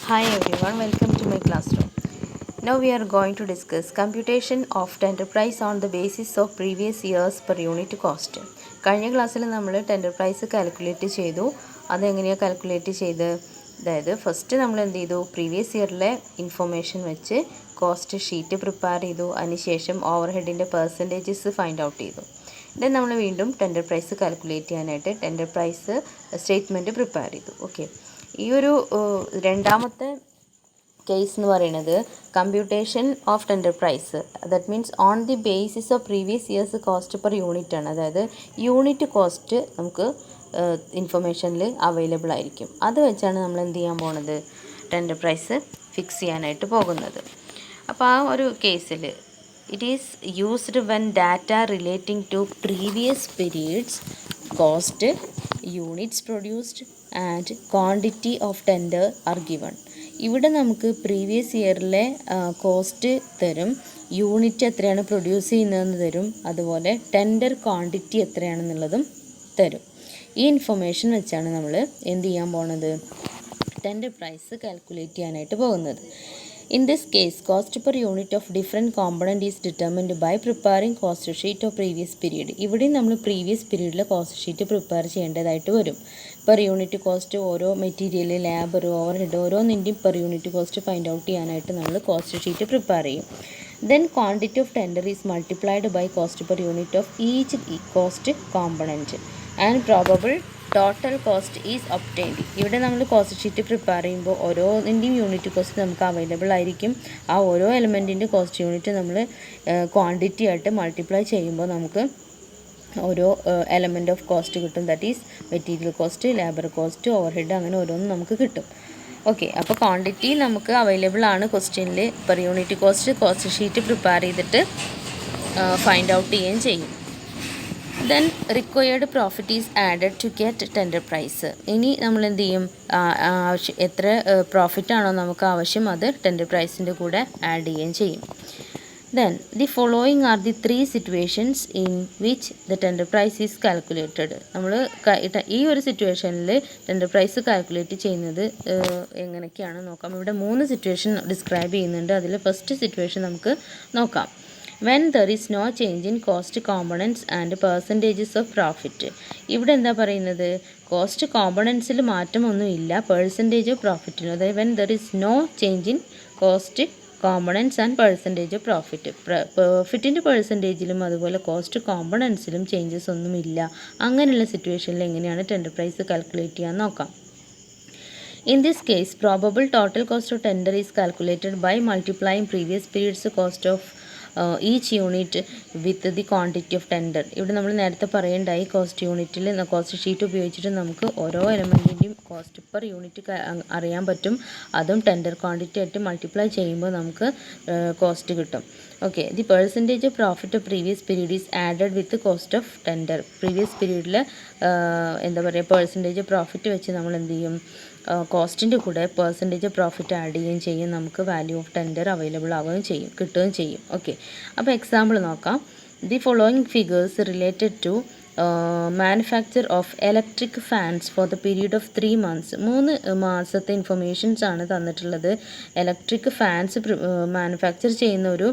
Hi everyone, welcome to my classroom. Now we are going to discuss computation of tender price on the basis of previous years per unit cost. കഴിഞ്ഞ ക്ലാസ്സിൽ നമ്മൾ tender price calculate ചെയ്തു. അതെങ്ങനെയാണ് calculate ചെയ്ത്? അതായത് first നമ്മൾ എന്ത് ചെയ്തു, പ്രീവിയസ് ഇയറിലെ ഇൻഫർമേഷൻ വെച്ച് കോസ്റ്റ് ഷീറ്റ് പ്രിപ്പയർ ചെയ്തു. അതിനുശേഷം ഓവർ ഹെഡിൻ്റെ പെർസെൻറ്റേജസ് ഫൈൻഡ് ഔട്ട് ചെയ്തു. ദെൻ നമ്മൾ വീണ്ടും ടെൻഡർ പ്രൈസ് കാൽക്കുലേറ്റ് ചെയ്യാനായിട്ട് ടെൻഡർ പ്രൈസ് സ്റ്റേറ്റ്മെൻറ്റ് പ്രിപ്പയർ ചെയ്തു. ഓക്കെ, ഈ ഒരു രണ്ടാമത്തെ കേസ് എന്ന് പറയുന്നത് computation of tender price, that means on the basis of previous years cost per unit ആണ്. അതായത് യൂണിറ്റ് കോസ്റ്റ് നമുക്ക് ഇൻഫർമേഷനിൽ അവൈലബിൾ ആയിരിക്കും. അത് വെച്ചാണ് നമ്മൾ എന്ത് ചെയ്യാൻ പോകുന്നത്, ടെൻഡർ പ്രൈസ് ഫിക്സ് ചെയ്യാനായിട്ട് പോകുന്നത്. അപ്പോൾ ആ ഒരു കേസിൽ it is used when data relating to previous periods cost, units produced and quantity of tender are given. ഇവിടെ നമുക്ക് പ്രീവിയസ് ഇയറിലെ കോസ്റ്റ് തരും, യൂണിറ്റ് എത്രയാണ് പ്രൊഡ്യൂസ് ചെയ്യുന്നതെന്ന് തരും, അതുപോലെ ടെൻഡർ ക്വാണ്ടിറ്റി എത്രയാണെന്നുള്ളതും തരും. ഈ ഇൻഫർമേഷൻ വെച്ചാണ് നമ്മൾ എന്ത് ചെയ്യാൻ പോകുന്നത്, ടെൻഡർ പ്രൈസ് കാൽക്കുലേറ്റ് ചെയ്യാനായിട്ട് പോകുന്നത്. In this case, cost per unit of different component is determined by preparing cost sheet of previous period. ഇവിടെ നമ്മൾ പ്രീവിയസ് പീരീഡിലെ കോസ്റ്റ് ഷീറ്റ് പ്രിപ്പയർ ചെയ്യേണ്ടതായിട്ട് വരും. പെർ യൂണിറ്റ് കോസ്റ്റ് ഓരോ മെറ്റീരിയൽ, ലേബർ, ഓവർ ഹെഡ് ഓരോന്നിൻ്റെയും per unit cost find out ചെയ്യാനായിട്ട് നമ്മൾ cost sheet prepare ചെയ്യും. Then quantity of tender is multiplied by cost per unit of each cost component and probable total cost is obtained. ഇവിടെ നമ്മൾ cost sheet prepare ചെയ്യുമ്പോൾ ഓരോന്നിൻ്റെയും unit cost നമുക്ക് available ആയിരിക്കും. ആ ഓരോ എലമെൻറ്റിൻ്റെ കോസ്റ്റ് യൂണിറ്റ് നമ്മൾ ക്വാണ്ടിറ്റി ആയിട്ട് മൾട്ടിപ്ലൈ ചെയ്യുമ്പോൾ നമുക്ക് ഓരോ എലമെൻറ്റ് ഓഫ് കോസ്റ്റ് കിട്ടും. That is material cost, labour cost, over head, അങ്ങനെ ഓരോന്നും നമുക്ക് കിട്ടും. ഓക്കെ, അപ്പോൾ ക്വാണ്ടിറ്റി നമുക്ക് അവൈലബിൾ ആണ് ക്വസ്റ്റ്യനിൽ. Per unit cost sheet prepare ചെയ്തിട്ട് ഫൈൻഡ് ഔട്ട് ചെയ്യുകയും ചെയ്യും. Then required profit is added to get tender price. ഇനി നമ്മൾ എന്ത് ചെയ്യും, എത്ര പ്രോഫിറ്റാണോ നമുക്ക് ആവശ്യം അത് ടെൻഡർ പ്രൈസിൻ്റെ കൂടെ ആഡ് ചെയ്യുകയും ചെയ്യും. Then the following are the 3 situations in which the tender price is calculated. നമ്മൾ ഈ ഒരു സിറ്റുവേഷനിൽ ടെൻഡർ പ്രൈസ് കാൽക്കുലേറ്റ് ചെയ്യുന്നത് എങ്ങനെയൊക്കെയാണ് നോക്കാം. ഇവിടെ 3 സിറ്റുവേഷൻ ഡിസ്ക്രൈബ് ചെയ്യുന്നുണ്ട്. അതിൽ ഫസ്റ്റ് സിറ്റുവേഷൻ നമുക്ക് നോക്കാം. When there is no change in cost components and percentages of profit. ഇവിടെ എന്താ പറയുന്നത്, കോസ്റ്റ് കോമ്പണൻസിൽ മാറ്റമൊന്നുമില്ല, പെർസെൻറ്റേജ് ഓഫ് പ്രോഫിറ്റിന്. അതായത് when there is no change in cost components and percentage of profit. പ്രോഫിറ്റിൻ്റെ പെർസെൻറ്റേജിലും അതുപോലെ കോസ്റ്റ് കോമ്പണൻസിലും ചേഞ്ചസ് ഒന്നുമില്ല. അങ്ങനെയുള്ള സിറ്റുവേഷനിൽ എങ്ങനെയാണ് ടെൻഡർ പ്രൈസ് കാൽക്കുലേറ്റ് ചെയ്യാൻ നോക്കാം. In this case, probable total cost of tender is calculated by multiplying previous period's cost of each unit with the quantity of tender. ഇവിടെ നമ്മൾ നേരത്തെ പറയേണ്ടായി, കോസ്റ്റ് യൂണിറ്റിൽ കോസ്റ്റ് ഷീറ്റ് ഉപയോഗിച്ചിട്ട് നമുക്ക് ഓരോ എലമെൻറ്റിൻ്റെയും കോസ്റ്റ് പെർ യൂണിറ്റ് അറിയാൻ പറ്റും. അതും ടെൻഡർ ക്വാണ്ടിറ്റി ആയിട്ട് മൾട്ടിപ്ലൈ ചെയ്യുമ്പോൾ നമുക്ക് കോസ്റ്റ് കിട്ടും. Okay, the percentage of profit of previous period is added with cost of tender. Previous പീരീഡിൽ എന്താ പറയുക, പെർസെൻറ്റേജ് പ്രോഫിറ്റ് വെച്ച് നമ്മൾ എന്ത് ചെയ്യും, കോസ്റ്റിൻ്റെ കൂടെ പെർസെൻറ്റേജ് പ്രോഫിറ്റ് ആഡ് ചെയ്യുകയും ചെയ്യും. നമുക്ക് വാല്യൂ ഓഫ് ടെൻഡർ അവൈലബിൾ ആവുകയും ചെയ്യും, കിട്ടുകയും ചെയ്യും. ഓക്കെ, അപ്പോൾ എക്സാമ്പിൾ നോക്കാം. The following figures related to manufacture of electric fans for the period of 3 months. 3 മാസത്തെ ഇൻഫർമേഷൻസ് ആണ് തന്നിട്ടുള്ളത്. ഇലക്ട്രിക് ഫാൻസ് മാനുഫാക്ചർ ചെയ്യുന്ന ഒരു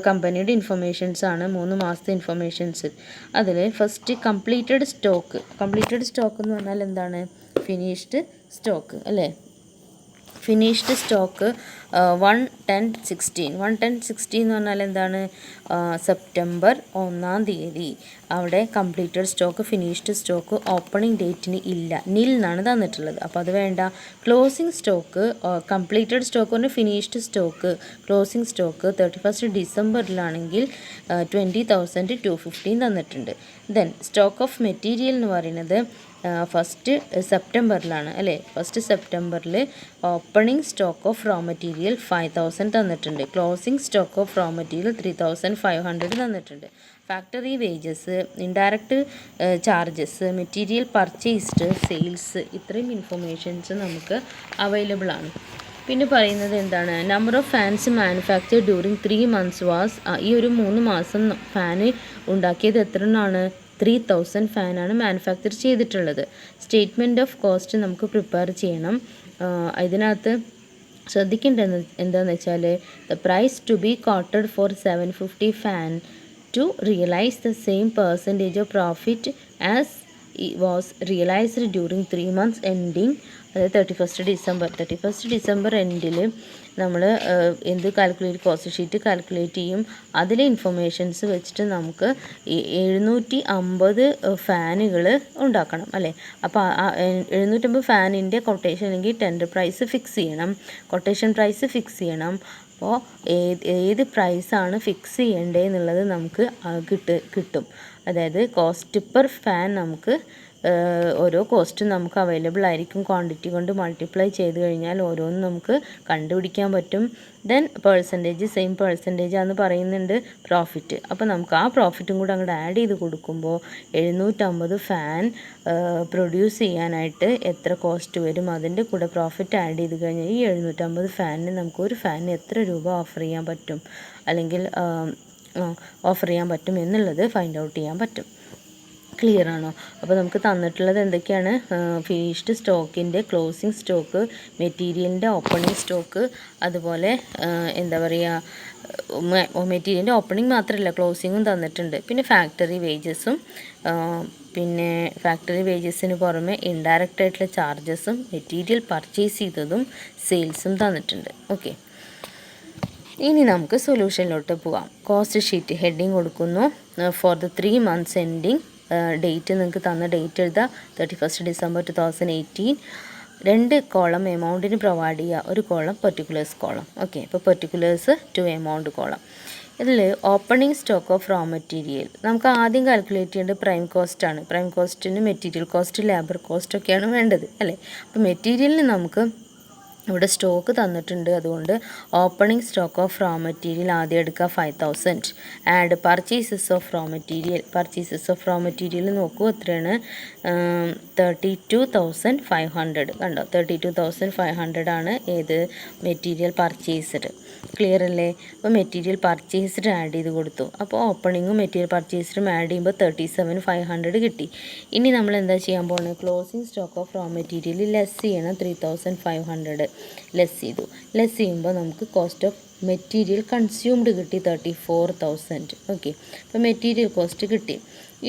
കമ്പനിയുടെ ഇൻഫർമേഷൻസ് ആണ്, 3 മാസത്തെ ഇൻഫർമേഷൻസ്. അതിൽ ഫസ്റ്റ് കംപ്ലീറ്റഡ് സ്റ്റോക്ക് എന്ന് പറഞ്ഞാൽ എന്താണ്, ഫിനിഷ്ഡ് സ്റ്റോക്ക് അല്ലേ. ഫിനിഷ്ഡ് സ്റ്റോക്ക് 1/10/16 എന്ന് പറഞ്ഞാൽ എന്താണ്, സെപ്റ്റംബർ 1 അവിടെ completed stock, finished stock opening ഡേറ്റിന് ഇല്ല, നിൽ എന്നാണ് തന്നിട്ടുള്ളത്. അപ്പോൾ അത് വേണ്ട. ക്ലോസിംഗ് സ്റ്റോക്ക്, കംപ്ലീറ്റഡ് സ്റ്റോക്ക് പറഞ്ഞാൽ ഫിനിഷ്ഡ് സ്റ്റോക്ക്, ക്ലോസിംഗ് സ്റ്റോക്ക് 31 ഡിസംബറിലാണെങ്കിൽ 20,215 തന്നിട്ടുണ്ട്. ദെൻ സ്റ്റോക്ക് ഓഫ് മെറ്റീരിയൽ എന്ന് പറയുന്നത് ഫസ്റ്റ് സെപ്റ്റംബറിലാണ് അല്ലേ. ഫസ്റ്റ് സെപ്റ്റംബറിൽ opening stock of raw material 5,000 തന്നിട്ടുണ്ട്. Closing stock of raw material 3,500 തന്നിട്ടുണ്ട്. Factory wages, indirect charges, material purchased, sales, ഇത്രയും informations നമുക്ക് അവൈലബിൾ ആണ്. പിന്നെ പറയുന്നത് എന്താണ്, number of fans manufacture during 3 months was. ഈ ഒരു 3 മാസം ഫാന് ഉണ്ടാക്കിയത് എത്ര എണ്ണമാണ്, 3000 ഫാനാണ് മാനുഫാക്ചർ ചെയ്തിട്ടുള്ളത്. സ്റ്റേറ്റ്മെൻറ്റ് ഓഫ് കോസ്റ്റ് നമുക്ക് പ്രിപ്പയർ ചെയ്യണം. ഇതിനകത്ത് ശ്രദ്ധിക്കേണ്ടത് എന്താണെന്ന് വെച്ചാൽ the price to be quoted for 750 fan to realise the same percentage of profit as was realised during 3 months എൻഡിങ്, അതായത് 31st ഡിസംബർ എൻഡിൽ നമ്മൾ എന്ത് കോസ്റ്റ് ഷീറ്റ് കാൽക്കുലേറ്റ് ചെയ്യും. അതിലെ ഇൻഫർമേഷൻസ് വെച്ചിട്ട് നമുക്ക് 750 ഫാനുകൾ ഉണ്ടാക്കണം അല്ലേ. അപ്പോൾ 750 ഫാനിൻ്റെ കൊട്ടേഷൻ അല്ലെങ്കിൽ ടെൻഡർ പ്രൈസ് ഫിക്സ് ചെയ്യണം, കൊട്ടേഷൻ പ്രൈസ് ഫിക്സ് ചെയ്യണം. അപ്പോൾ ഏത് പ്രൈസാണ് ഫിക്സ് ചെയ്യേണ്ടത് എന്നുള്ളത് നമുക്ക് കിട്ടും. അതായത് കോസ്റ്റ് പെർ ഫാൻ നമുക്ക് ഓരോ കോസ്റ്റും നമുക്ക് അവൈലബിൾ ആയിരിക്കും. ക്വാണ്ടിറ്റി കൊണ്ട് മൾട്ടിപ്ലൈ ചെയ്ത് കഴിഞ്ഞാൽ ഓരോന്നും നമുക്ക് കണ്ടുപിടിക്കാൻ പറ്റും. ദെൻ സെയിം പെർസെൻറ്റേജ് ആണെന്ന് പറയുന്നുണ്ട് പ്രോഫിറ്റ്. അപ്പോൾ നമുക്ക് ആ പ്രോഫിറ്റും കൂടെ അങ്ങോട്ട് ആഡ് ചെയ്ത് കൊടുക്കുമ്പോൾ 750 ഫാൻ പ്രൊഡ്യൂസ് ചെയ്യാനായിട്ട് എത്ര കോസ്റ്റ് വരും, അതിൻ്റെ കൂടെ പ്രോഫിറ്റ് ആഡ് ചെയ്ത് കഴിഞ്ഞാൽ ഈ 750 ഫാനിന് നമുക്ക് ഒരു ഫാനിന് എത്ര രൂപ ഓഫർ ചെയ്യാൻ പറ്റും, അല്ലെങ്കിൽ ഓഫർ ചെയ്യാൻ പറ്റും എന്നുള്ളത് ഫൈൻഡ് ഔട്ട് ചെയ്യാൻ പറ്റും. ക്ലിയർ ആണോ? അപ്പോൾ നമുക്ക് തന്നിട്ടുള്ളത് എന്തൊക്കെയാണ്? ഫിനിഷ്ഡ് സ്റ്റോക്കിൻ്റെ ക്ലോസിങ് സ്റ്റോക്ക്, മെറ്റീരിയലിൻ്റെ ഓപ്പണിംഗ് സ്റ്റോക്ക്, അതുപോലെ എന്താ പറയുക, മെറ്റീരിയലിൻ്റെ ഓപ്പണിംഗ് മാത്രമല്ല ക്ലോസിങ്ങും തന്നിട്ടുണ്ട്. പിന്നെ ഫാക്ടറി വേജസും, പിന്നെ ഫാക്ടറി വേജസിന് പുറമെ ഇൻഡയറക്റ്റ് ആയിട്ടുള്ള ചാർജസും മെറ്റീരിയൽ പർച്ചേസ് ചെയ്തതും സെയിൽസും തന്നിട്ടുണ്ട്. ഓക്കെ, ഇനി നമുക്ക് സൊല്യൂഷനിലോട്ട് പോകാം. കോസ്റ്റ് ഷീറ്റ് ഹെഡിങ് കൊടുക്കുന്നു. For the 3 months ending, date നിങ്ങൾക്ക് തന്ന ഡേറ്റ് എഴുതുക 31st December 2018. 2 കോളം എമൗണ്ടിന് പ്രൊവൈഡ് ചെയ്യുക, ഒരു കോളം പെർട്ടിക്കുലേഴ്സ് കോളം. ഓക്കെ, ഇപ്പോൾ പെർട്ടിക്കുലേഴ്സ് ടു എമൗണ്ട് കോളം. ഇതിൽ opening stock of raw material നമുക്ക് ആദ്യം കാൽക്കുലേറ്റ് ചെയ്യേണ്ടത് പ്രൈം കോസ്റ്റ് ആണ്. പ്രൈം കോസ്റ്റിന് മെറ്റീരിയൽ കോസ്റ്റ്, ലേബർ കോസ്റ്റ് ഒക്കെയാണ് വേണ്ടത് അല്ലേ. അപ്പോൾ മെറ്റീരിയലിന് നമുക്ക് ഇവിടെ സ്റ്റോക്ക് തന്നിട്ടുണ്ട്, അതുകൊണ്ട് opening stock of raw material ആദ്യം എടുക്കുക 5000. Add purchases of raw material നോക്കൂ എത്രയാണ്, 32,500. കണ്ടോ, 32,500 ആണ് ഏത് മെറ്റീരിയൽ പർച്ചേസ്ഡ്. ക്ലിയർ അല്ലേ? അപ്പോൾ മെറ്റീരിയൽ പർച്ചേസ്ഡ് ആഡ് ചെയ്ത് കൊടുത്തു. അപ്പോൾ ഓപ്പണിങ്ങും മെറ്റീരിയൽ പർച്ചേസ്ഡും ആഡ് ചെയ്യുമ്പോൾ 37,500 കിട്ടി. ഇനി നമ്മൾ എന്താ ചെയ്യാൻ പോകുന്നത്? Closing stock of raw material less ചെയ്യണം. 3,500 ലെസ് ചെയ്തു. ലെസ് ചെയ്യുമ്പോൾ നമുക്ക് കോസ്റ്റ് ഓഫ് മെറ്റീരിയൽ കൺസ്യൂംഡ് കിട്ടി 34,000. ഓക്കെ, അപ്പോൾ മെറ്റീരിയൽ കോസ്റ്റ് കിട്ടി.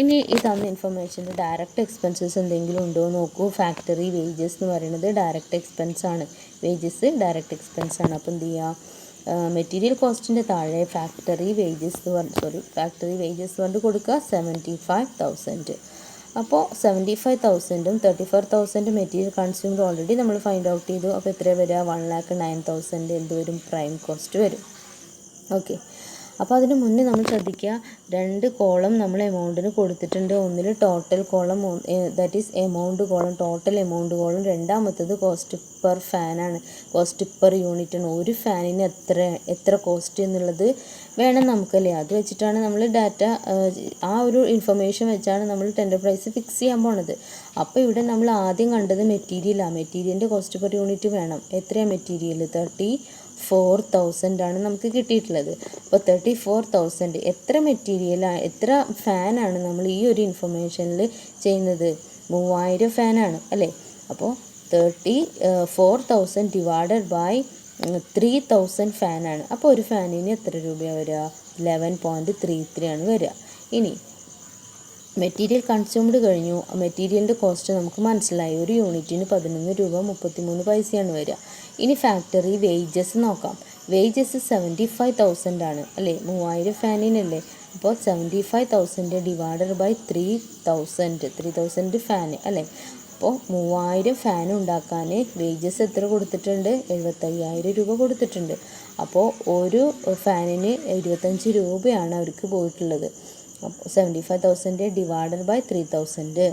ഇനി ഈ തന്ന ഇൻഫർമേഷൻ്റെ ഡയറക്റ്റ് എക്സ്പെൻസസ് എന്തെങ്കിലും ഉണ്ടോ നോക്കൂ. ഫാക്ടറി വേജസ് എന്ന് പറയുന്നത് ഡയറക്റ്റ് എക്സ്പെൻസ് ആണ്, വേജസ് ഡയറക്റ്റ് എക്സ്പെൻസ് ആണ്. അപ്പോൾ എന്ത് ചെയ്യുക, മെറ്റീരിയൽ കോസ്റ്റിൻ്റെ താഴെ ഫാക്ടറി വേജസ് കൊണ്ട് കൊടുക്കുക 75,000. അപ്പോൾ 75,000ഉം 34,000 മെറ്റീരിയൽ കൺസ്യൂംഡ് ഓൾറെഡി നമ്മൾ ഫൈൻഡ് ഔട്ട് ചെയ്തു. അപ്പോൾ എത്ര വരിക? 1,09,000 എന്ത് വരും? പ്രൈം കോസ്റ്റ് വരും. ഓക്കെ, അപ്പോൾ അതിന് മുന്നേ നമ്മൾ ശ്രദ്ധിക്കുക, 2 കോളം നമ്മൾ എമൗണ്ടിന് കൊടുത്തിട്ടുണ്ട്. ഒന്നിൽ total column, that is amount column, total amount column. രണ്ടാമത്തത് കോസ്റ്റ് പെർ ഫാനാണ്, കോസ്റ്റ് പെർ യൂണിറ്റ് ആണ്. ഒരു ഫാനിന് എത്ര കോസ്റ്റ് എന്നുള്ളത് വേണം നമുക്കല്ലേ. അത് വെച്ചിട്ടാണ് നമ്മൾ ഡാറ്റ, ആ ഒരു ഇൻഫർമേഷൻ വെച്ചാണ് നമ്മൾ ടെൻഡർ പ്രൈസ് ഫിക്സ് ചെയ്യാൻ പോണത്. അപ്പോൾ ഇവിടെ നമ്മൾ ആദ്യം കണ്ടത് മെറ്റീരിയലാണ്. മെറ്റീരിയലിൻ്റെ കോസ്റ്റ് പെർ യൂണിറ്റ് വേണം. എത്രയാണ് മെറ്റീരിയൽ? 34,000 ആണ് നമുക്ക് കിട്ടിയിട്ടുള്ളത്. അപ്പോൾ 34,000 എത്ര മെറ്റീരിയലാണ്, എത്ര ഫാനാണ് നമ്മൾ ഈ ഒരു ഇൻഫർമേഷനിൽ ചെയ്യുന്നത്? 3000 ഫാനാണ് അല്ലേ. അപ്പോൾ 34,000 ഡിവൈഡഡ് ബൈ 3,000 ഫാനാണ്. അപ്പോൾ ഒരു ഫാനിന് എത്ര രൂപയാണ് വരിക? 11.33 ആണ് വരിക. ഇനി മെറ്റീരിയൽ കൺസ്യൂംഡ് കഴിഞ്ഞു. മെറ്റീരിയലിൻ്റെ കോസ്റ്റ് നമുക്ക് മനസ്സിലായി, ഒരു യൂണിറ്റിന് 11 രൂപ 33 പൈസയാണ് വരിക. ഇനി ഫാക്ടറി വേജസ് നോക്കാം. വേജസ് 75,000 ആണ് അല്ലേ, 3000 ഫാനിനല്ലേ. അപ്പോൾ 75,000 ഡിവൈഡഡ് ബൈ 3,000 ഫാന് അല്ലേ. അപ്പോൾ 3000 ഫാൻ ഉണ്ടാക്കാൻ വേജസ് എത്ര കൊടുത്തിട്ടുണ്ട്? 75,000 രൂപ കൊടുത്തിട്ടുണ്ട്. അപ്പോൾ ഒരു ഫാനിന് 25 രൂപയാണ് അവർക്ക് പോയിട്ടുള്ളത്. അപ്പോൾ 75,000 ഡിവൈഡഡ് ബൈ 3,000.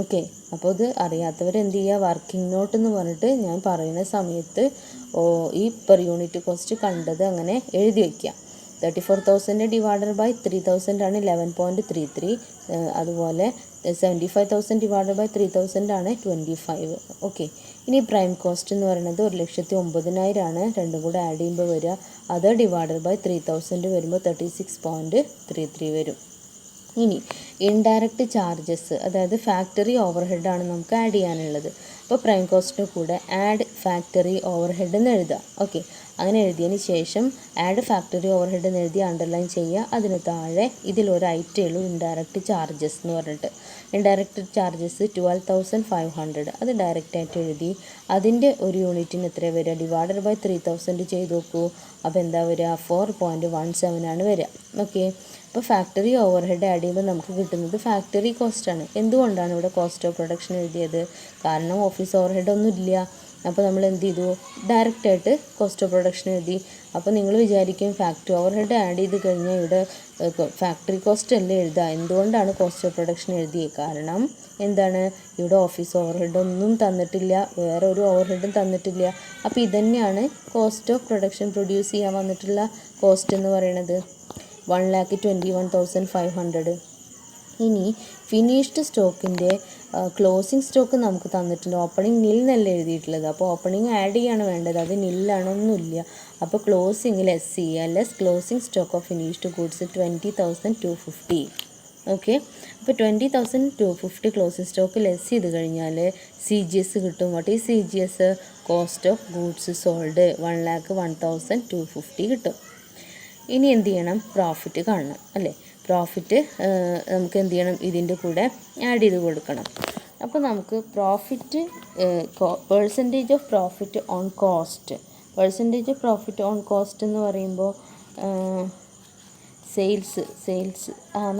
ഓക്കെ, അപ്പോൾ ഇത് അറിയാത്തവർ എന്ത് ചെയ്യുക? വർക്കിംഗ് നോട്ട് എന്ന് പറഞ്ഞിട്ട് ഞാൻ പറയുന്ന സമയത്ത് ഈ പെർ യൂണിറ്റ് കോസ്റ്റ് കണ്ടത് അങ്ങനെ എഴുതി വയ്ക്കുക. 34,000 ഡിവൈഡഡ് ബൈ 3,000 ആണ് 11.33. അതുപോലെ 75,000 ഡിവൈഡഡ് ബൈ 3,000 ആണ് 25. ഓക്കെ, ഇനി പ്രൈം കോസ്റ്റ് എന്ന് പറയുന്നത് 1,09,000 ആണ്. രണ്ടും കൂടെ ആഡ് ചെയ്യുമ്പോൾ വരിക. അത് ഡിവൈഡഡ് ബൈ 3,000 വരുമ്പോൾ 36.33 വരും. ഇനി ഇൻഡയറക്റ്റ് ചാർജസ്, അതായത് ഫാക്ടറി ഓവർ ഹെഡാണ് നമുക്ക് ആഡ് ചെയ്യാനുള്ളത്. അപ്പോൾ പ്രൈം കോസ്റ്റിന് കൂടെ ആഡ് ഫാക്ടറി ഓവർ ഹെഡ് എന്ന് എഴുതുക. ഓക്കെ, അങ്ങനെ എഴുതിയതിന് ശേഷം ആഡ് ഫാക്ടറി ഓവർ ഹെഡ് എന്ന് എഴുതി അണ്ടർലൈൻ ചെയ്യുക. അതിന് താഴെ ഇതിലൊരു ഐറ്റേ ഉള്ളൂ ഇൻഡയറക്റ്റ് ചാർജസ് എന്ന് പറഞ്ഞിട്ട്. ഇൻഡയറക്റ്റ് ചാർജസ് 12,500 അത് ഡയറക്റ്റായിട്ട് എഴുതി. അതിൻ്റെ ഒരു യൂണിറ്റിന് എത്ര വരിക, ഡിവൈഡഡ് ബൈ 3000 ചെയ്ത് നോക്കൂ. അപ്പോൾ എന്താ വരിക, 4.17 ആണ് വരിക. ഓക്കെ, അപ്പോൾ ഫാക്ടറി ഓവർ ഹെഡ് ആഡ് ചെയ്യുമ്പോൾ നമുക്ക് കിട്ടുന്നത് ഫാക്ടറി കോസ്റ്റാണ്. എന്തുകൊണ്ടാണ് ഇവിടെ കോസ്റ്റ് ഓഫ് പ്രൊഡക്ഷൻ എഴുതിയത്? കാരണം ഓഫീസ് ഓവർ ഹെഡ് ഒന്നും ഇല്ല. അപ്പോൾ നമ്മൾ എന്ത് ചെയ്തു, ഡയറക്റ്റായിട്ട് കോസ്റ്റ് ഓഫ് പ്രൊഡക്ഷൻ എഴുതി. അപ്പോൾ നിങ്ങൾ വിചാരിക്കും ഫാക്ടറി ഓവർ ഹെഡ് ആഡ് ചെയ്ത് കഴിഞ്ഞാൽ ഇവിടെ ഫാക്ടറി കോസ്റ്റ് അല്ലേ എഴുതുക, എന്തുകൊണ്ടാണ് കോസ്റ്റ് ഓഫ് പ്രൊഡക്ഷൻ എഴുതിയത്? കാരണം എന്താണ്, ഇവിടെ ഓഫീസ് ഓവർ ഹെഡ് ഒന്നും തന്നിട്ടില്ല, വേറെ ഒരു ഓവർ ഹെഡും തന്നിട്ടില്ല. അപ്പോൾ ഇതന്നെയാണ് കോസ്റ്റ് ഓഫ് പ്രൊഡക്ഷൻ പ്രൊഡ്യൂസ് ചെയ്യാൻ വന്നിട്ടുള്ള കോസ്റ്റ് എന്ന് പറയുന്നത്, 1,21,500. ഇനി ഫിനിഷ്ഡ് സ്റ്റോക്കിൻ്റെ ക്ലോസിംഗ് സ്റ്റോക്ക് നമുക്ക് തന്നിട്ടുണ്ട്. ഓപ്പണിംഗ് നിൽ എന്നല്ല എഴുതിയിട്ടുള്ളത്. അപ്പോൾ ഓപ്പണിംഗ് ആഡ് ചെയ്യാണ് വേണ്ടത്, അത് നില്ലാണൊന്നുമില്ല. അപ്പോൾ ക്ലോസിംഗ് ലെസ് ചെയ്യുക, less closing stock of finished goods 20,250. Okay, അപ്പോൾ 20,250 ക്ലോസിംഗ് സ്റ്റോക്ക് ലെസ് ചെയ്ത് കഴിഞ്ഞാൽ CGS കിട്ടും. What is CGS? Cost of goods sold 1,01,250 കിട്ടും. ഇനി എന്ത് ചെയ്യണം, പ്രോഫിറ്റ് കാണണം അല്ലേ. പ്രോഫിറ്റ് നമുക്ക് എന്ത് ചെയ്യണം, ഇതിൻ്റെ കൂടെ ആഡ് ചെയ്ത് കൊടുക്കണം. അപ്പോൾ നമുക്ക് profit percentage of profit on cost, percentage of profit on cost എന്ന് പറയുമ്പോൾ സെയിൽസ്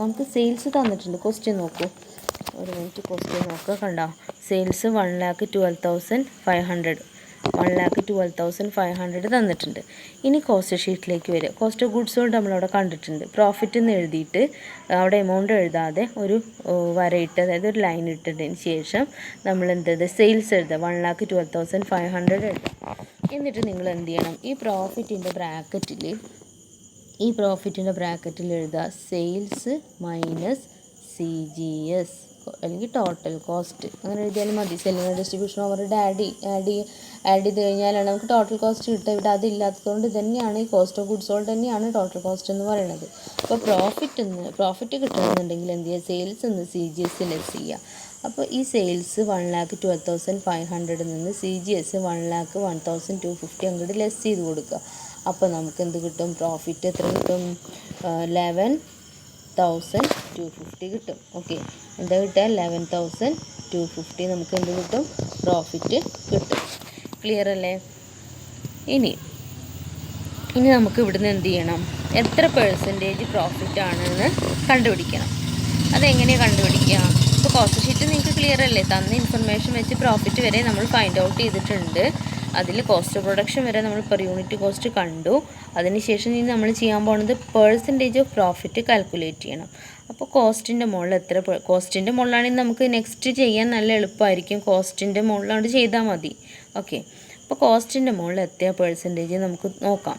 നമുക്ക് സെയിൽസ് തന്നിട്ടുണ്ട്. ക്വസ്റ്റ്യൻ നോക്കൂ, ഒരു മിനിറ്റ് ക്വസ്റ്റ്യൻ നോക്കുക. കണ്ടോ, സെയിൽസ് 1,12,500 1,12,500 തന്നിട്ടുണ്ട്. ഇനി കോസ്റ്റ് ഷീറ്റിലേക്ക് വരിക. കോസ്റ്റ് ഓഫ് ഗുഡ്സ് സോൾഡ് നമ്മളവിടെ കണ്ടിട്ടുണ്ട്. പ്രോഫിറ്റ് എന്ന് എഴുതിയിട്ട് അവിടെ എമൗണ്ട് എഴുതാതെ ഒരു വരയിട്ട്, അതായത് ഒരു ലൈൻ ഇട്ടതിന് ശേഷം നമ്മൾ എന്തത് സെയിൽസ് എഴുതുക, 1,12,500 എഴുതുക. എന്നിട്ട് നിങ്ങൾ എന്ത് ചെയ്യണം, ഈ പ്രോഫിറ്റിൻ്റെ ബ്രാക്കറ്റിൽ എഴുതുക സെയിൽസ് മൈനസ് CGS അല്ലെങ്കിൽ ടോട്ടൽ കോസ്റ്റ്. അങ്ങനെ എഴുതിയാലും മതി. സെല്ലിംഗ് ഡിസ്ട്രിബ്യൂഷൻ ഓവർഹെഡ് ആഡ് ചെയ്ത് കഴിഞ്ഞാലാണ് നമുക്ക് ടോട്ടൽ കോസ്റ്റ് കിട്ടുക. ഇവിടെ അതില്ലാത്തതുകൊണ്ട് തന്നെയാണ് ഈ കോസ്റ്റ് ഓഫ് ഗുഡ്സ് സോൾഡ് തന്നെയാണ് ടോട്ടൽ കോസ്റ്റ് എന്ന് പറയുന്നത്. അപ്പോൾ പ്രോഫിറ്റ് കിട്ടണമെന്നുണ്ടെങ്കിൽ എന്ത് ചെയ്യുക, സെയിൽസ് എന്ന് CGS ലെസ് ചെയ്യുക. അപ്പോൾ ഈ സെയിൽസ് 1,12,500 നിന്ന് CGS 1,01,250 അങ്ങോട്ട് ലെസ് ചെയ്ത് കൊടുക്കുക. അപ്പോൾ നമുക്ക് എന്ത് കിട്ടും, പ്രോഫിറ്റ് എത്ര കിട്ടും, 11,250 കിട്ടും. ഓക്കെ, എന്താ കിട്ടുക, 11,250 നമുക്ക് എന്ത് കിട്ടും, പ്രോഫിറ്റ് കിട്ടും. ക്ലിയർ അല്ലേ? ഇനി നമുക്ക് ഇവിടുന്ന് എന്ത് ചെയ്യണം, എത്ര പെർസെൻറ്റേജ് പ്രോഫിറ്റ് ആണെന്ന് കണ്ടുപിടിക്കണം. അതെങ്ങനെയാണ് കണ്ടുപിടിക്കുക? ഇപ്പോൾ കോസ്റ്റ് ഷീറ്റ് നിങ്ങൾക്ക് ക്ലിയർ അല്ലേ, തന്ന ഇൻഫർമേഷൻ വെച്ച് പ്രോഫിറ്റ് വരെ നമ്മൾ ഫൈൻഡ് ഔട്ട് ചെയ്തിട്ടുണ്ട്. അതിൽ കോസ്റ്റ് ഓഫ് പ്രൊഡക്ഷൻ വരെ നമ്മൾ പെർ യൂണിറ്റ് കോസ്റ്റ് കണ്ടു. അതിനുശേഷം ഇനി നമ്മൾ ചെയ്യാൻ പോകുന്നത് പെർസെൻറ്റേജ് ഓഫ് പ്രോഫിറ്റ് കാൽക്കുലേറ്റ് ചെയ്യണം. അപ്പോൾ കോസ്റ്റിൻ്റെ മുകളിൽ കോസ്റ്റിൻ്റെ മുകളിലാണെങ്കിൽ നമുക്ക് നെക്സ്റ്റ് ചെയ്യാൻ നല്ല എളുപ്പമായിരിക്കും. കോസ്റ്റിൻ്റെ മുകളിലാണ് ചെയ്താൽ മതി. ഓക്കെ, അപ്പോൾ കോസ്റ്റിൻ്റെ മുകളിൽ എത്ര പെർസെൻറ്റേജ് നമുക്ക് നോക്കാം.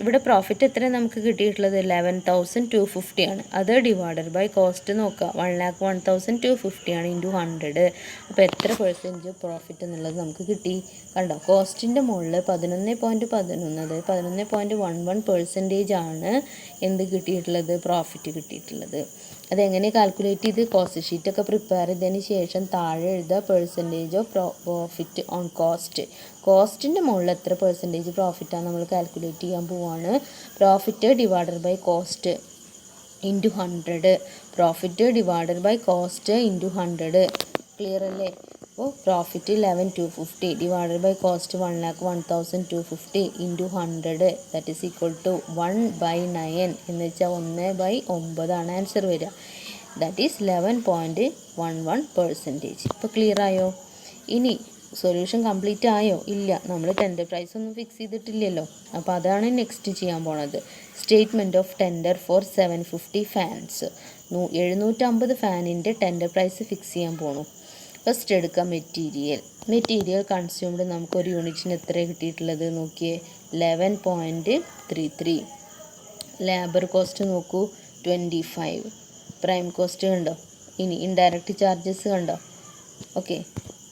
ഇവിടെ പ്രോഫിറ്റ് എത്ര നമുക്ക് കിട്ടിയിട്ടുള്ളത്, 11,250 ആണ്. അത് ഡിവൈഡഡ് ബൈ കോസ്റ്റ് നോക്കുക, 1,01,250 ആണ് ഇൻറ്റു 100. അപ്പോൾ എത്ര പെർസെൻറ്റേജ് പ്രോഫിറ്റ് എന്നുള്ളത് നമുക്ക് കിട്ടി. കണ്ടോ, കോസ്റ്റിൻ്റെ മുകളിൽ 11.11 അതായത് 11.11% ആണ് എന്ത് കിട്ടിയിട്ടുള്ളത്, പ്രോഫിറ്റ് കിട്ടിയിട്ടുള്ളത്. അതെങ്ങനെ കാൽക്കുലേറ്റ് ചെയ്ത് കോസ്റ്റ് ഷീറ്റൊക്കെ പ്രിപ്പയർ ചെയ്തതിന് ശേഷം താഴെ എഴുതുക percentage of profit on cost. കോസ്റ്റിൻ്റെ മുകളിൽ എത്ര പെർസെൻറ്റേജ് പ്രോഫിറ്റാണ് നമ്മൾ കാൽക്കുലേറ്റ് ചെയ്യാൻ പോവാണ്. Profit divided by cost into 100. Profit divided by cost into 100. Clear അല്ലേ? അപ്പോൾ profit 11,250 divided by cost 1,01,250 into 100 that is equal to 1/9 എന്ന് വെച്ചാൽ 1/9 ആണ് ആൻസർ വരിക. That is 11.11%. ഇപ്പോൾ ക്ലിയർ ആയോ? ഇനി സൊല്യൂഷൻ കംപ്ലീറ്റ് ആയോ? ഇല്ല, നമ്മൾ ടെൻഡർ പ്രൈസ് ഒന്നും ഫിക്സ് ചെയ്തിട്ടില്ലല്ലോ. അപ്പോൾ അതാണ് നെക്സ്റ്റ് ചെയ്യാൻ പോണത്. Statement of tender four 750 fans. 750 ഫാനിൻ്റെ ടെൻഡർ പ്രൈസ് ഫിക്സ് ചെയ്യാൻ പോണു. ഫസ്റ്റ് എടുക്കാം മെറ്റീരിയൽ കൺസ്യൂംഡ് നമുക്കൊരു യൂണിറ്റിന് എത്ര കിട്ടിയിട്ടുള്ളത് നോക്കിയേ, 11.33. ലേബർ കോസ്റ്റ് നോക്കൂ 25. പ്രൈം കോസ്റ്റ് കണ്ടോ, ഇനി ഇൻഡയറക്റ്റ് ചാർജസ് കണ്ടോ. ഓക്കെ,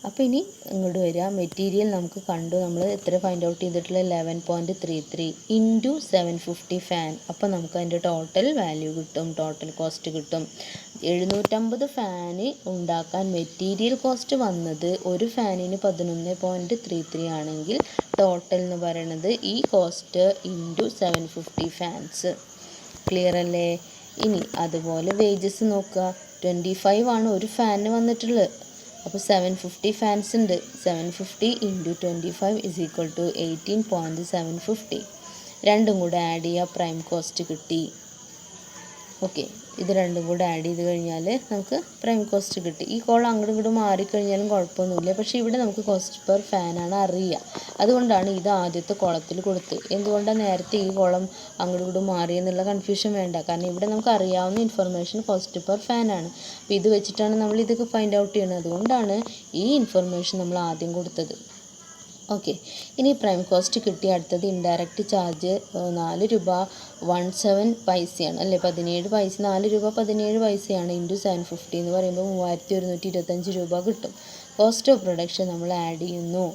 അപ്പോൾ ഇനി ഇങ്ങോട്ട് വരിക. മെറ്റീരിയൽ നമുക്ക് കണ്ടു, നമ്മൾ എത്ര ഫൈൻഡ് ഔട്ട് ചെയ്തിട്ടുള്ള 11.33 ഇൻറ്റു 750 ഫാൻ. അപ്പോൾ നമുക്ക് അതിൻ്റെ ടോട്ടൽ വാല്യൂ കിട്ടും, ടോട്ടൽ കോസ്റ്റ് കിട്ടും. 750 ഫാന് ഉണ്ടാക്കാൻ മെറ്റീരിയൽ കോസ്റ്റ് വന്നത് ഒരു ഫാനിന് 11.33 ആണെങ്കിൽ ടോട്ടൽ എന്ന് പറയുന്നത് ഈ കോസ്റ്റ് ഇൻറ്റു 750 ഫാൻസ്. ക്ലിയർ അല്ലേ? ഇനി അതുപോലെ വേജസ് നോക്കുക. 25 ആണ് ഒരു ഫാനിന് വന്നിട്ടുള്ളത്. അപ്പോൾ 750 ഫാൻസ് ഉണ്ട്. 750 ഇൻറ്റു 25 ഇസ് ഈക്വൽ ടു 18.750. രണ്ടും കൂടെ ആഡ് ചെയ്യുക, പ്രൈം കോസ്റ്റ് കിട്ടി. ഓക്കെ, ഇത് രണ്ടും കൂടെ ആഡ് ചെയ്ത് കഴിഞ്ഞാൽ നമുക്ക് പ്രൈം കോസ്റ്റ് കിട്ടി. ഈ കോളം അങ്ങോട്ടും ഇങ്ങോട്ടും മാറിക്കഴിഞ്ഞാലും കുഴപ്പമൊന്നുമില്ല. പക്ഷേ ഇവിടെ നമുക്ക് കോസ്റ്റ് പെർ ഫാനാണ് അറിയുക. അതുകൊണ്ടാണ് ഇത് ആദ്യത്തെ കോളത്തിൽ കൊടുത്ത്. എന്തുകൊണ്ടാണ് നേരത്തെ ഈ കോളം അങ്ങോട്ടും ഇങ്ങോട്ടും മാറിയെന്നുള്ള കൺഫ്യൂഷൻ വേണ്ട. കാരണം ഇവിടെ നമുക്ക് അറിയാവുന്ന ഇൻഫർമേഷൻ കോസ്റ്റ് പെർ ഫാനാണ്. അപ്പോൾ ഇത് വെച്ചിട്ടാണ് നമ്മൾ ഇതൊക്കെ ഫൈൻഡ് ഔട്ട് ചെയ്യുന്നത്. അതുകൊണ്ടാണ് ഈ ഇൻഫർമേഷൻ നമ്മൾ ആദ്യം കൊടുത്തത്. ഓക്കെ, ഇനി പ്രൈം കോസ്റ്റ് കിട്ടിയ അടുത്തത് ഇൻഡയറക്റ്റ് ചാർജ് 4 രൂപ 17 പൈസയാണ് അല്ലേ? 17 പൈസ, 4 രൂപ 17 പൈസയാണ്. ഇൻറ്റു 750 എന്ന് പറയുമ്പോൾ 3125 രൂപ കിട്ടും. കോസ്റ്റ് ഓഫ് പ്രൊഡക്ഷൻ നമ്മൾ ആഡ് ചെയ്യുന്നു.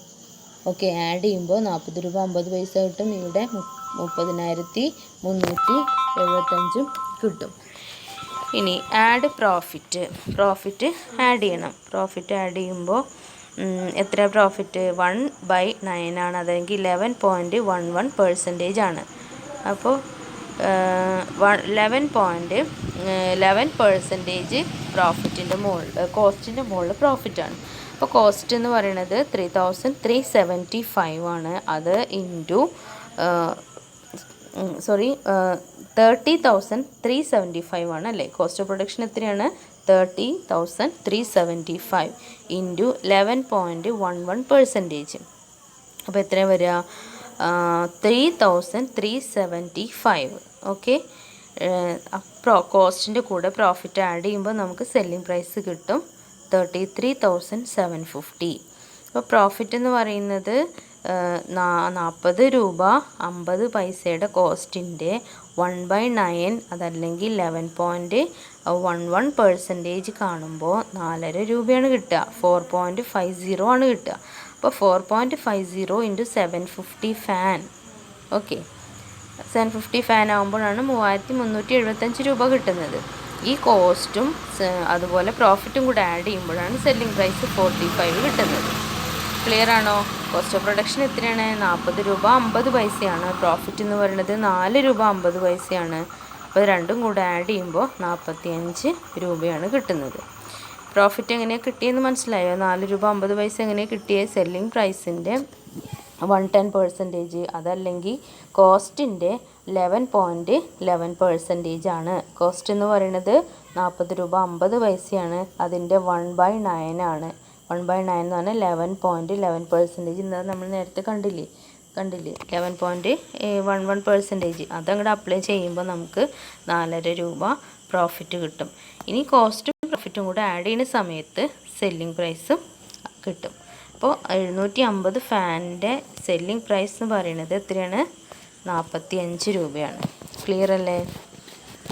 ഓക്കെ, ആഡ് ചെയ്യുമ്പോൾ 40 രൂപ 50 പൈസ കിട്ടും. ഇവിടെ 30,375 കിട്ടും. ഇനി ആഡ് പ്രോഫിറ്റ് ആഡ് ചെയ്യണം. പ്രോഫിറ്റ് ആഡ് ചെയ്യുമ്പോൾ എത്ര പ്രോഫിറ്റ്? 1/9 ആണ്. അതെങ്കിൽ 11.11% ആണ്. അപ്പോൾ 11% പ്രോഫിറ്റിൻ്റെ മുകളിൽ, കോസ്റ്റിൻ്റെ മുകളിൽ പ്രോഫിറ്റാണ്. അപ്പോൾ കോസ്റ്റ് എന്ന് പറയുന്നത് 3,375 ആണ്. അത് ഇൻറ്റു 30,375 ആണ് അല്ലേ? കോസ്റ്റ് ഓഫ് പ്രൊഡക്ഷൻ എത്രയാണ്? 30,375 ഇൻറ്റു 11.11%. അപ്പോൾ എത്രയാണ് വരിക? 3,375. ഓക്കെ, കോസ്റ്റിൻ്റെ കൂടെ പ്രോഫിറ്റ് ആഡ് ചെയ്യുമ്പോൾ നമുക്ക് സെല്ലിംഗ് പ്രൈസ് കിട്ടും 33,750. അപ്പോൾ പ്രോഫിറ്റ് എന്ന് പറയുന്നത് 40 രൂപ 50 പൈസയുടെ കോസ്റ്റിൻ്റെ 1/9 അതല്ലെങ്കിൽ 11.11% കാണുമ്പോൾ 4.5 രൂപയാണ് കിട്ടുക. 4.50 ആണ് കിട്ടുക. അപ്പോൾ 4.50 ഇൻറ്റു 750 ഫാൻ. ഓക്കെ, 750 ഫാൻ ആകുമ്പോഴാണ് 3,375 രൂപ കിട്ടുന്നത്. ഈ കോസ്റ്റും അതുപോലെ പ്രോഫിറ്റും കൂടെ ആഡ് ചെയ്യുമ്പോഴാണ് സെല്ലിംഗ് പ്രൈസ് 45 കിട്ടുന്നത്. ക്ലിയർ ആണോ? കോസ്റ്റ് ഓഫ് പ്രൊഡക്ഷൻ എത്രയാണ്? 40 രൂപ 50 പൈസയാണ്. പ്രോഫിറ്റ് എന്ന് പറയുന്നത് 4 രൂപ 50 പൈസയാണ്. അപ്പോൾ രണ്ടും കൂടെ ആഡ് ചെയ്യുമ്പോൾ 45 രൂപയാണ് കിട്ടുന്നത്. പ്രോഫിറ്റ് എങ്ങനെയാണ് കിട്ടിയെന്ന് മനസ്സിലായോ? 4 രൂപ 50 പൈസ എങ്ങനെയാണ് കിട്ടിയത്? സെല്ലിംഗ് പ്രൈസിൻ്റെ 110% അതല്ലെങ്കിൽ കോസ്റ്റിൻ്റെ 11.11% ആണ്. കോസ്റ്റ് എന്ന് പറയുന്നത് 40 രൂപ 50 പൈസയാണ്. അതിൻ്റെ 1/9 ആണ്. 1/9 എന്ന് പറഞ്ഞാൽ 11.11%. ഇന്നത് നമ്മൾ നേരത്തെ കണ്ടില്ലേ 11.11%. അതങ്ങോട്ട് അപ്ലൈ ചെയ്യുമ്പോൾ നമുക്ക് 4.5 രൂപ പ്രോഫിറ്റ് കിട്ടും. ഇനി കോസ്റ്റും പ്രോഫിറ്റും കൂടെ ആഡ് ചെയ്യുന്ന സമയത്ത് സെല്ലിംഗ് പ്രൈസും കിട്ടും. അപ്പോൾ 750 ഫാനിൻ്റെ സെല്ലിംഗ് പ്രൈസ് എന്ന് പറയുന്നത് എത്രയാണ്? 45 രൂപയാണ്. ക്ലിയർ അല്ലേ?